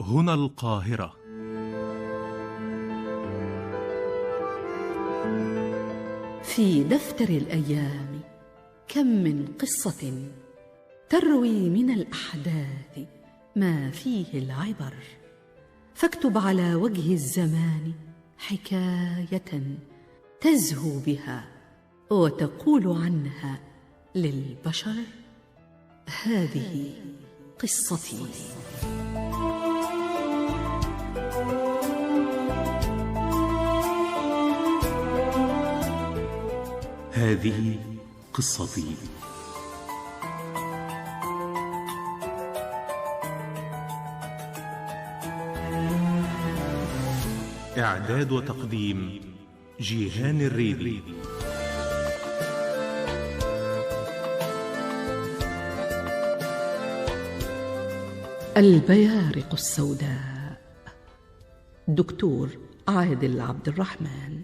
هنا القاهرة. في دفتر الأيام كم من قصة تروي من الأحداث ما فيه العبر، فاكتب على وجه الزمان حكاية تزهو بها وتقول عنها للبشر: هذه قصتي. هذه قصتي. إعداد وتقديم جيهان الريبي. البيارق السوداء، دكتور عادل عبد الرحمن.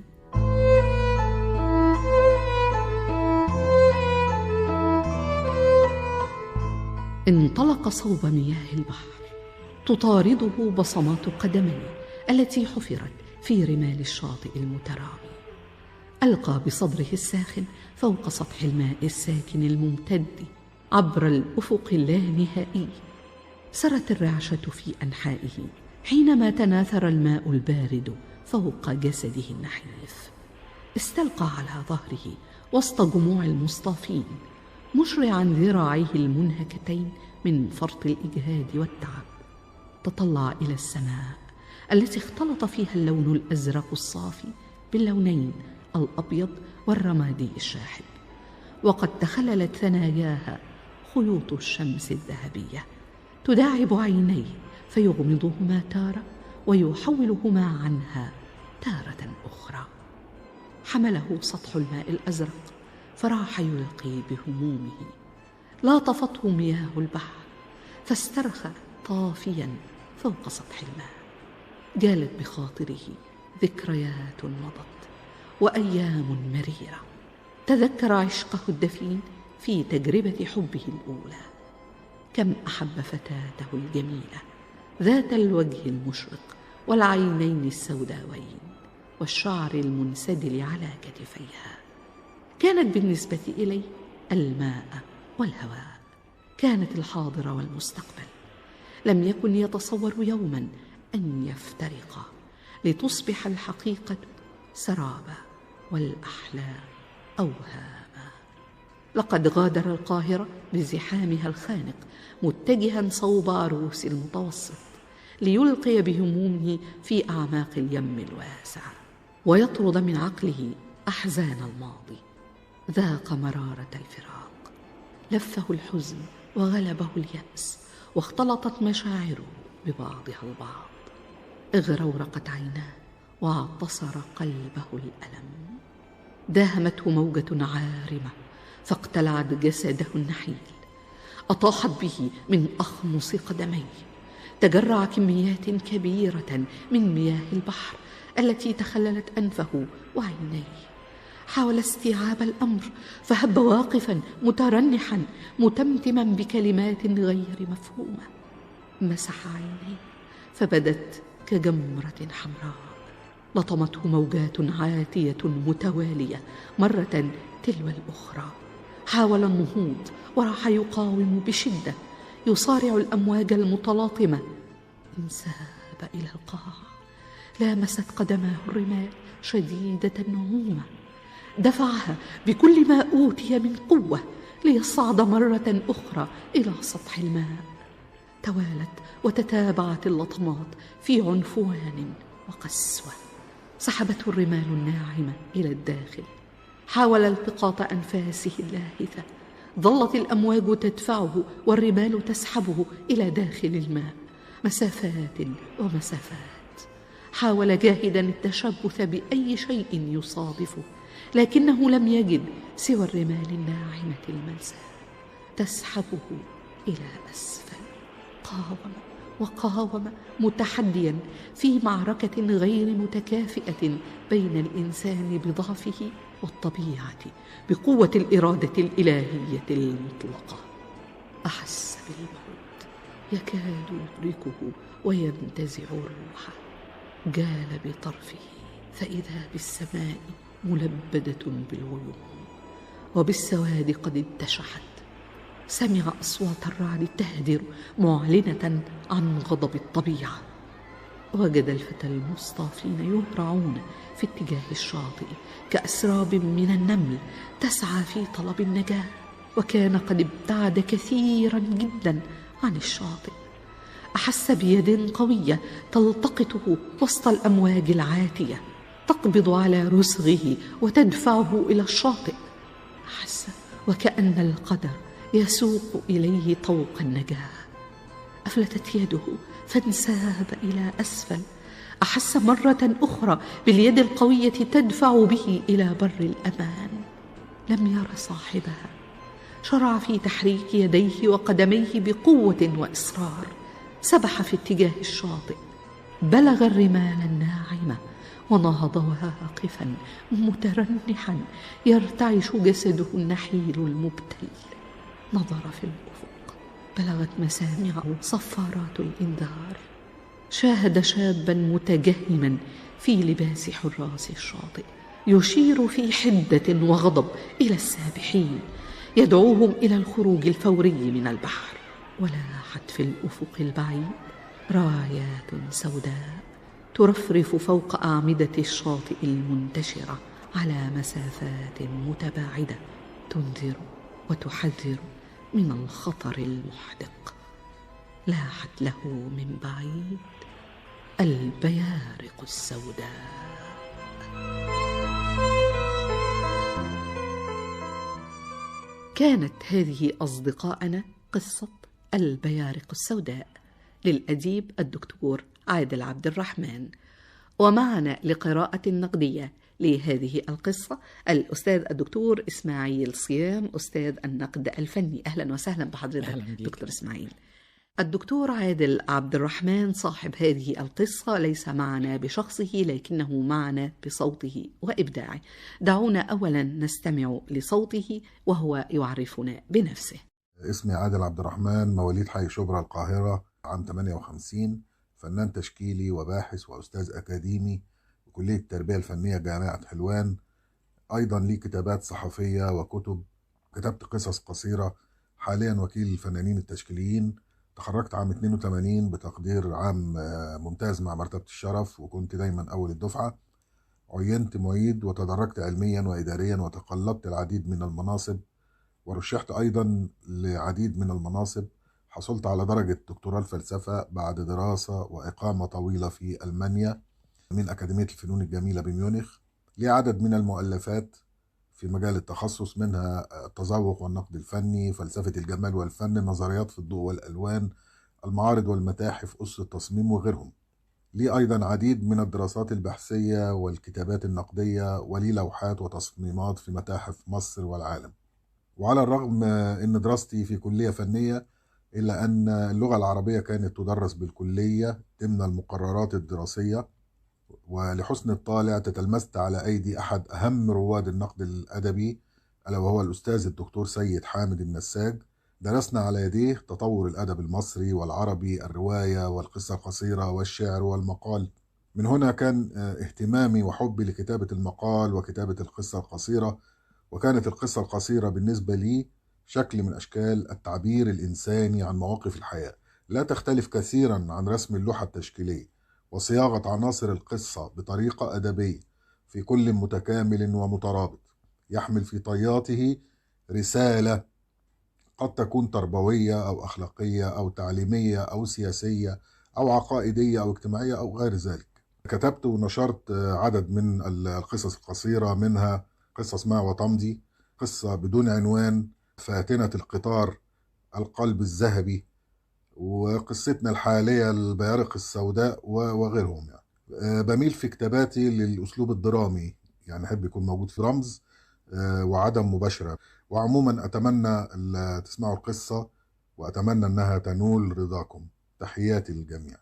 انطلق صوب مياه البحر تطارده بصمات قدميه التي حفرت في رمال الشاطئ المترامي. ألقى بصدره الساخن فوق سطح الماء الساكن الممتد عبر الأفق اللانهائي. سرت الرعشة في أنحائه حينما تناثر الماء البارد فوق جسده النحيف. استلقى على ظهره وسط جموع المصطافين، مشرعا ذراعيه المنهكتين من فرط الإجهاد والتعب. تطلع إلى السماء التي اختلط فيها اللون الأزرق الصافي باللونين الأبيض والرمادي الشاحب، وقد تخللت ثناياها خيوط الشمس الذهبية تداعب عينيه فيغمضهما تارة ويحولهما عنها تارة أخرى. حمله سطح الماء الأزرق فراح يلقي بهمومه. لاطفته مياه البحر فاسترخى طافيا فوق سطح الماء. جالت بخاطره ذكريات مضت وأيام مريرة. تذكر عشقه الدفين في تجربة حبه الأولى. كم أحب فتاته الجميلة ذات الوجه المشرق والعينين السوداوين والشعر المنسدل على كتفيها. كانت بالنسبة إليه الماء والهواء، كانت الحاضر والمستقبل. لم يكن يتصور يوما أن يفترقا لتصبح الحقيقة سرابا والأحلام أوهاما. لقد غادر القاهرة بزحامها الخانق متجها صوب عروس المتوسط ليلقي بهمومه في أعماق اليم الواسع ويطرد من عقله أحزان الماضي. ذاق مرارة الفراق، لفه الحزن وغلبه اليأس، واختلطت مشاعره ببعضها البعض. اغرورقت عيناه وعتصر قلبه الألم. داهمته موجة عارمة فاقتلعت جسده النحيل. أطاحت به من أخمص قدميه. تجرع كميات كبيرة من مياه البحر التي تخللت أنفه وعينيه. حاول استيعاب الأمر فهب واقفا مترنحا متمتما بكلمات غير مفهومة. مسح عينيه فبدت كجمرة حمراء. لطمته موجات عاتية متوالية مرة تلو الأخرى. حاول النهوض وراح يقاوم بشدة، يصارع الأمواج المتلاطمة. انساب إلى القاع. لامست قدماه الرمال شديدة النعومة. دفعها بكل ما أوتي من قوة ليصعد مرة أخرى إلى سطح الماء. توالت وتتابعت اللطمات في عنفوان وقسوة. سحبته الرمال الناعمة إلى الداخل. حاول التقاط أنفاسه اللاهثة. ظلت الأمواج تدفعه والرمال تسحبه إلى داخل الماء، مسافات ومسافات. حاول جاهدا التشبث بأي شيء يصادفه، لكنه لم يجد سوى الرمال الناعمة الملساء تسحبه إلى أسفل. قاوم وقاوم متحديا في معركة غير متكافئة بين الإنسان بضعفه والطبيعة بقوة الإرادة الإلهية المطلقة. أحس بالموت يكاد يدركه وينتزع روحه. جال بطرفه فإذا بالسماء ملبدة بالغيوم وبالسواد قد اتشحت. سمع أصوات الرعد تهدر معلنة عن غضب الطبيعة. وجد الفتى المصطافين يهرعون في اتجاه الشاطئ كأسراب من النمل تسعى في طلب النجاة، وكان قد ابتعد كثيرا جدا عن الشاطئ. أحس بيد قوية تلتقطه وسط الأمواج العاتية تقبض على رسغه وتدفعه إلى الشاطئ. أحس وكأن القدر يسوق إليه طوق النجاة. أفلتت يده فانساب إلى أسفل. أحس مرة أخرى باليد القوية تدفع به إلى بر الأمان. لم ير صاحبها. شرع في تحريك يديه وقدميه بقوة وإصرار. سبح في اتجاه الشاطئ، بلغ الرمال الناعمة ونهض واقفا مترنحا يرتعش جسده النحيل المبتل. نظر في الأفق، بلغت مسامعه صفارات الإنذار. شاهد شابا متجهما في لباس حراس الشاطئ يشير في حدة وغضب إلى السابحين، يدعوهم إلى الخروج الفوري من البحر. ولاحت في الأفق البعيد رايات سوداء ترفرف فوق أعمدة الشاطئ المنتشرة على مسافات متباعدة، تنذر وتحذر من الخطر المحدق. لاحت له من بعيد البيارق السوداء. كانت هذه أصدقائنا قصة البيارق السوداء للأديب الدكتور عادل عبد الرحمن. ومعنا لقراءة النقدية لهذه القصة الأستاذ الدكتور إسماعيل صيام، أستاذ النقد الفني. أهلا وسهلا بحضرتك دكتور إسماعيل. الدكتور عادل عبد الرحمن صاحب هذه القصة ليس معنا بشخصه لكنه معنا بصوته وإبداعه. دعونا أولا نستمع لصوته وهو يعرفنا بنفسه. اسمي عادل عبد الرحمن، مواليد حي شبرا القاهرة، عام 58، فنان تشكيلي وباحث وأستاذ أكاديمي بكلية التربية الفنية جامعة حلوان. أيضا لي كتابات صحفية وكتب، كتبت قصص قصيرة. حاليا وكيل الفنانين التشكيليين. تخرجت عام 82 بتقدير عام ممتاز مع مرتبة الشرف، وكنت دايما أول الدفعة. عينت معيد وتدرجت علميا وإداريا وتقلبت العديد من المناصب، ورشحت أيضا لعديد من المناصب. حصلت على درجة دكتوراه الفلسفة بعد دراسة وإقامة طويلة في ألمانيا من أكاديمية الفنون الجميلة بميونخ. لي عدد من المؤلفات في مجال التخصص، منها التذوق والنقد الفني، فلسفة الجمال والفن، نظريات في الضوء والألوان، المعارض والمتاحف، أس التصميم وغيرهم. لي أيضا عديد من الدراسات البحثية والكتابات النقدية، ولي لوحات وتصميمات في متاحف مصر والعالم. وعلى الرغم أن دراستي في كلية فنية، إلا أن اللغة العربية كانت تدرس بالكلية ضمن المقررات الدراسية. ولحسن الطالع تتلمذت على أيدي أحد أهم رواد النقد الأدبي، ألا وهو الأستاذ الدكتور سيد حامد النساج. درسنا على يديه تطور الأدب المصري والعربي، الرواية والقصة القصيرة والشعر والمقال. من هنا كان اهتمامي وحبي لكتابة المقال وكتابة القصة القصيرة. وكانت القصة القصيرة بالنسبة لي شكل من أشكال التعبير الإنساني عن مواقف الحياة، لا تختلف كثيرا عن رسم اللوحة التشكيلية، وصياغة عناصر القصة بطريقة أدبية في كل متكامل ومترابط، يحمل في طياته رسالة قد تكون تربوية أو أخلاقية أو تعليمية أو سياسية أو عقائدية أو اجتماعية أو غير ذلك. كتبت ونشرت عدد من القصص القصيرة، منها قصة اسمها وتمضي، قصة بدون عنوان، فاتنة القطار، القلب الذهبي، وقصتنا الحالية البيارق السوداء وغيرهم. يعني بميل في كتاباتي للأسلوب الدرامي، يعني أحب يكون موجود في رمز وعدم مباشرة. وعموما أتمنى تسمعوا القصة، وأتمنى أنها تنول رضاكم. تحياتي للجميع.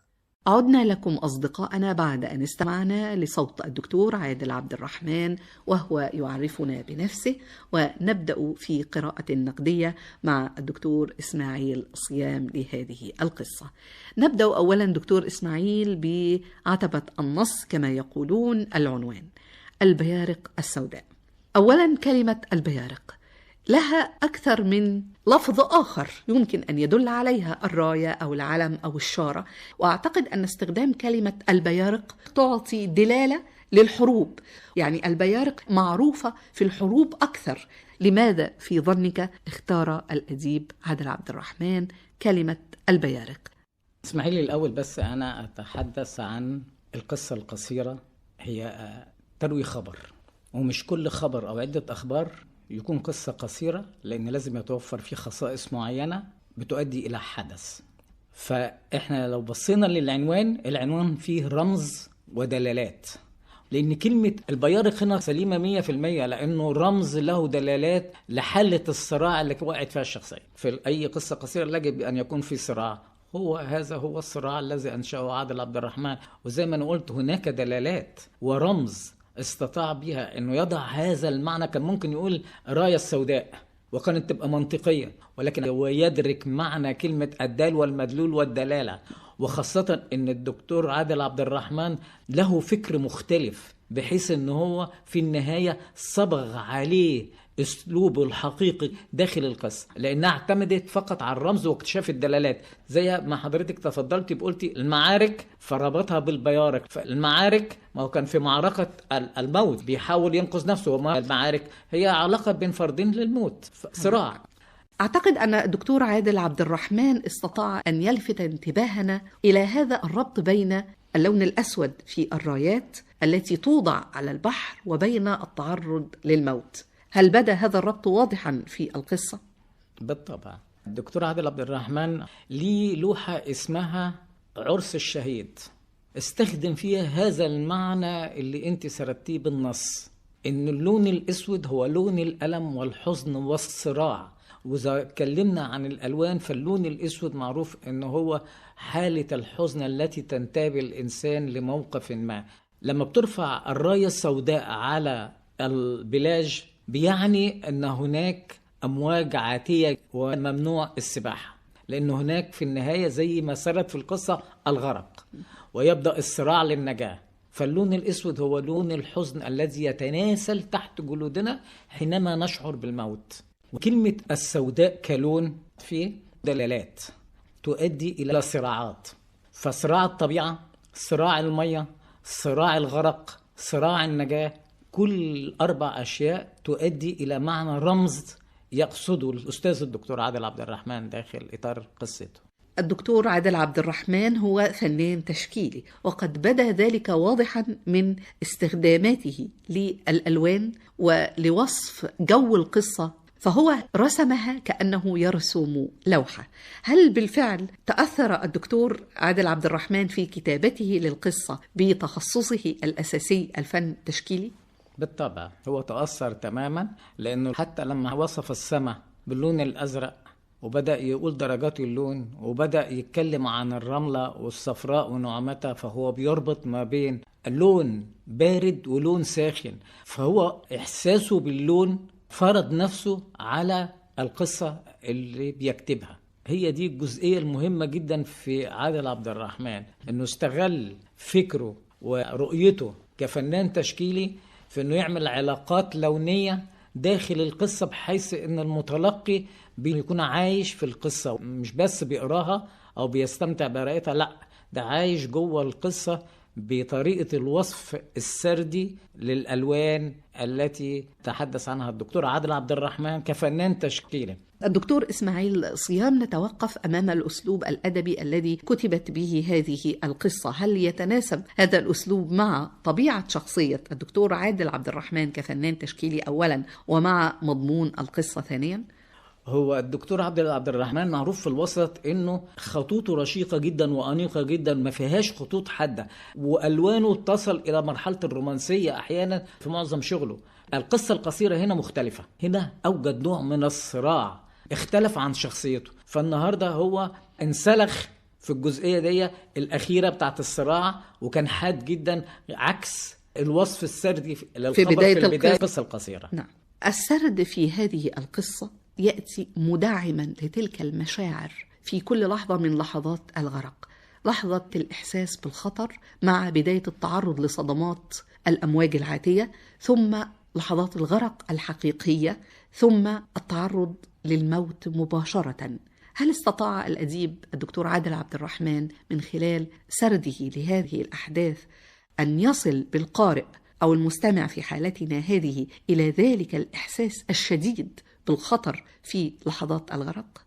عدنا لكم أصدقائنا بعد أن استمعنا لصوت الدكتور عادل عبد الرحمن وهو يعرفنا بنفسه، ونبدأ في قراءة نقدية مع الدكتور إسماعيل صيام لهذه القصة. نبدأ أولا دكتور إسماعيل بعتبة النص كما يقولون. العنوان: البيارق السوداء. أولا كلمة البيارق لها أكثر من لفظ آخر يمكن أن يدل عليها، الراية أو العلم أو الشارة، وأعتقد أن استخدام كلمة البيارق تعطي دلالة للحروب، يعني البيارق معروفة في الحروب أكثر. لماذا في ظنك اختار الأديب عادل عبد الرحمن كلمة البيارق؟ اسمحي لي الأول بس أنا أتحدث عن القصة القصيرة. هي تروي خبر، ومش كل خبر أو عدة أخبار يكون قصة قصيرة، لأن لازم يتوفر فيه خصائص معينة بتؤدي إلى حدث. فإحنا لو بصينا للعنوان، العنوان فيه رمز ودلالات، لأن كلمة البيارق هنا سليمة 100%، لأنه رمز له دلالات لحالة الصراع اللي وقعت فيها الشخصية. في أي قصة قصيرة يجب أن يكون في صراع، هذا هو الصراع الذي أنشأه عادل عبد الرحمن. وزي ما أنا قلت هناك دلالات ورمز استطاع بها أنه يضع هذا المعنى. كان ممكن يقول راية السوداء وكانت تبقى منطقية، ولكن هو يدرك معنى كلمة الدال والمدلول والدلالة، وخاصة أن الدكتور عادل عبد الرحمن له فكر مختلف، بحيث أنه هو في النهاية صبغ عليه اسلوبه الحقيقي داخل القصه، لانها اعتمدت فقط على الرمز واكتشاف الدلالات. زي ما حضرتك تفضلتي بقولتي المعارك فربطها بالبيارق. فالمعارك ما هو كان في معركه الموت بيحاول ينقذ نفسه، وما المعارك هي علاقه بين فردين للموت، صراع. أعتقد أن الدكتور عادل عبد الرحمن استطاع أن يلفت انتباهنا إلى هذا الربط بين اللون الأسود في الرايات التي توضع على البحر وبين التعرض للموت. هل بدا هذا الربط واضحا في القصة؟ بالطبع. الدكتور عادل عبد الرحمن ليه لوحة اسمها عرس الشهيد، استخدم فيها هذا المعنى اللي انت سردتيه بالنص، ان اللون الاسود هو لون الألم والحزن والصراع. وإذا اتكلمنا عن الألوان، فاللون الاسود معروف انه هو حالة الحزن التي تنتابه الإنسان لموقف ما. لما بترفع الراية السوداء على البلاج بيعني أن هناك أمواج عاتية وممنوع السباحة، لأن هناك في النهاية زي ما سرت في القصة الغرق، ويبدأ الصراع للنجاة. فاللون الأسود هو لون الحزن الذي يتناسل تحت جلودنا حينما نشعر بالموت. وكلمة السوداء كلون فيه دلالات تؤدي إلى صراعات، فصراع الطبيعة، صراع المية، صراع الغرق، صراع النجاة، كل 4 أشياء تؤدي إلى معنى رمز يقصده الأستاذ الدكتور عادل عبد الرحمن داخل إطار قصته. الدكتور عادل عبد الرحمن هو فنان تشكيلي، وقد بدا ذلك واضحا من استخداماته للألوان ولوصف جو القصة، فهو رسمها كأنه يرسم لوحة. هل بالفعل تأثر الدكتور عادل عبد الرحمن في كتابته للقصة بتخصصه الأساسي الفن التشكيلي؟ بالطبع هو تأثر تماما، لأنه حتى لما وصف السماء باللون الأزرق وبدأ يقول درجات اللون وبدأ يتكلم عن الرملة والصفراء ونعمتها، فهو بيربط ما بين اللون بارد ولون ساخن، فهو إحساسه باللون فرض نفسه على القصة اللي بيكتبها. هي دي الجزئية المهمة جدا في عادل عبد الرحمن، انه استغل فكره ورؤيته كفنان تشكيلي في انه يعمل علاقات لونية داخل القصة، بحيث ان المتلقي بيكون عايش في القصة، مش بس بيقراها او بيستمتع بقراءتها، لا ده عايش جوه القصة بطريقة الوصف السردي للألوان التي تحدث عنها الدكتور عادل عبد الرحمن كفنان تشكيلي. الدكتور إسماعيل صيام، نتوقف أمام الأسلوب الأدبي الذي كتبت به هذه القصة. هل يتناسب هذا الأسلوب مع طبيعة شخصية الدكتور عادل عبد الرحمن كفنان تشكيلي أولا، ومع مضمون القصة ثانيا؟ هو الدكتور عبد الرحمن معروف في الوسط انه خطوطه رشيقه جدا وانيقه جدا، ما فيهاش خطوط حاده، والوانه تصل الى مرحله الرومانسيه احيانا في معظم شغله. القصه القصيره هنا مختلفه، هنا اوجد نوع من الصراع، اختلف عن شخصيته. فالنهارده هو انسلخ في الجزئية دي الأخيرة بتاعت الصراع، وكان حاد جدا عكس الوصف السردي للخبر في بداية القصة القصيرة. نعم. السرد في هذه القصة يأتي مدعما لتلك المشاعر في كل لحظة من لحظات الغرق، لحظة الإحساس بالخطر مع بداية التعرض لصدمات الأمواج العاتية، ثم لحظات الغرق الحقيقية، ثم التعرض للموت مباشرة. هل استطاع الأديب الدكتور عادل عبد الرحمن من خلال سرده لهذه الأحداث أن يصل بالقارئ أو المستمع في حالتنا هذه إلى ذلك الإحساس الشديد بالخطر في لحظات الغرق؟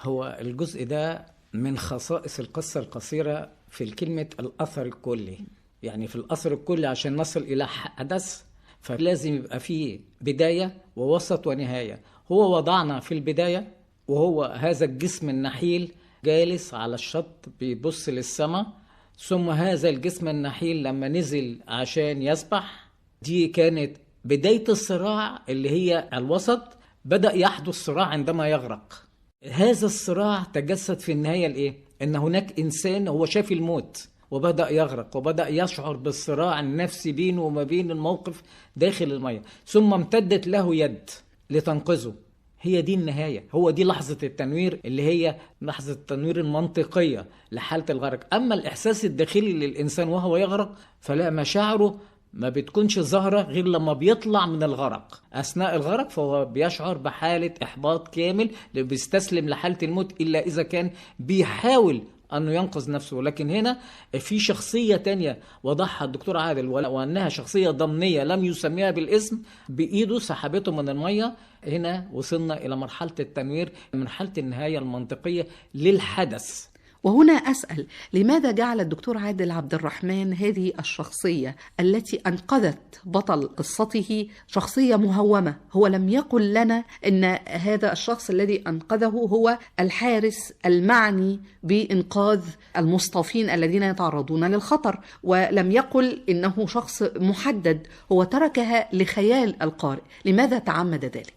هو الجزء ده من خصائص القصة القصيرة في الكلمة الأثر الكلي. يعني في الأثر الكلي عشان نصل إلى حدث فلازم يبقى فيه بداية ووسط ونهاية. هو وضعنا في البداية وهو هذا الجسم النحيل جالس على الشط بيبص للسماء، ثم هذا الجسم النحيل لما نزل عشان يسبح، دي كانت بداية الصراع اللي هي الوسط. بدأ يحدث صراع عندما يغرق. هذا الصراع تجسد في النهاية الإيه؟ إن هناك إنسان هو شاف الموت وبدأ يغرق، وبدأ يشعر بالصراع النفسي بينه وما بين الموقف داخل المية، ثم امتدت له يد لتنقذه. هي دي النهاية، هو دي لحظة التنوير اللي هي لحظة التنوير المنطقية لحالة الغرق. أما الإحساس الداخلي للإنسان وهو يغرق فلا، مشاعره ما بتكونش ظاهرة غير لما بيطلع من الغرق. أثناء الغرق فهو بيشعر بحالة إحباط كامل، بيستسلم لحالة الموت إلا إذا كان بيحاول أنه ينقذ نفسه. لكن هنا في شخصية تانية وضعها الدكتور عادل، وأنها شخصية ضمنية لم يسميها بالاسم، بإيده سحبته من المية. هنا وصلنا إلى مرحلة التنوير، مرحلة النهاية المنطقية للحدث. وهنا أسأل، لماذا جعل الدكتور عادل عبد الرحمن هذه الشخصية التي أنقذت بطل قصته شخصية مهومة؟ هو لم يقل لنا أن هذا الشخص الذي أنقذه هو الحارس المعني بإنقاذ المصطافين الذين يتعرضون للخطر، ولم يقل إنه شخص محدد، هو تركها لخيال القارئ. لماذا تعمد ذلك؟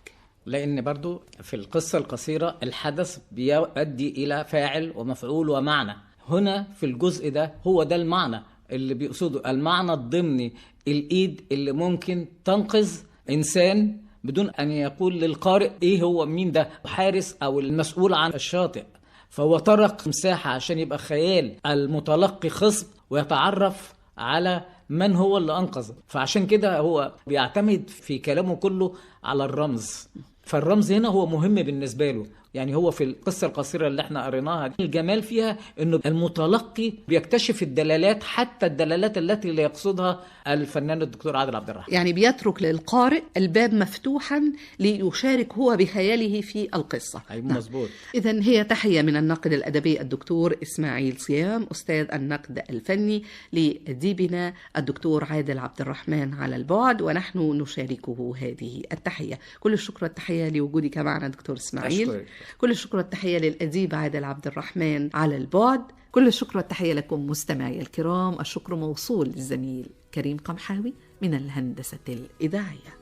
لأن برضو في القصة القصيرة الحدث بيؤدي إلى فاعل ومفعول ومعنى. هنا في الجزء ده هو ده المعنى اللي بيقصده، المعنى الضمني، الإيد اللي ممكن تنقذ إنسان بدون أن يقول للقارئ إيه هو، مين ده، حارس أو المسؤول عن الشاطئ. فهو طرق مساحة عشان يبقى خيال المتلقي خصب ويتعرف على من هو اللي أنقذ. فعشان كده هو بيعتمد في كلامه كله على الرمز. فالرمز هنا هو مهم بالنسبة له. يعني هو في القصة القصيرة اللي احنا قريناها الجمال فيها انه المتلقي بيكتشف الدلالات، حتى الدلالات التي لا يقصدها الفنان الدكتور عادل عبد الرحمن. يعني بيترك للقارئ الباب مفتوحا ليشارك هو بخياله في القصة. أي مظبوط. إذن هي تحية من الناقد الأدبي الدكتور إسماعيل صيام، أستاذ النقد الفني، لأديبنا الدكتور عادل عبد الرحمن على البعد، ونحن نشاركه هذه التحية. كل الشكر والتحية لوجودك معنا دكتور إسماعيل. أشكرك. كل الشكر والتحية للأديب عادل عبد الرحمن على البعد. كل الشكر والتحية لكم مستمعي الكرام. الشكر موصول للزميل كريم قمحاوي من الهندسة الإذاعية.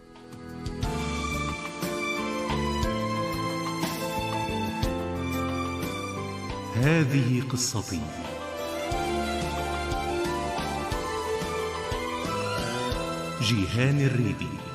هذه قصتي. جيهان الريدي.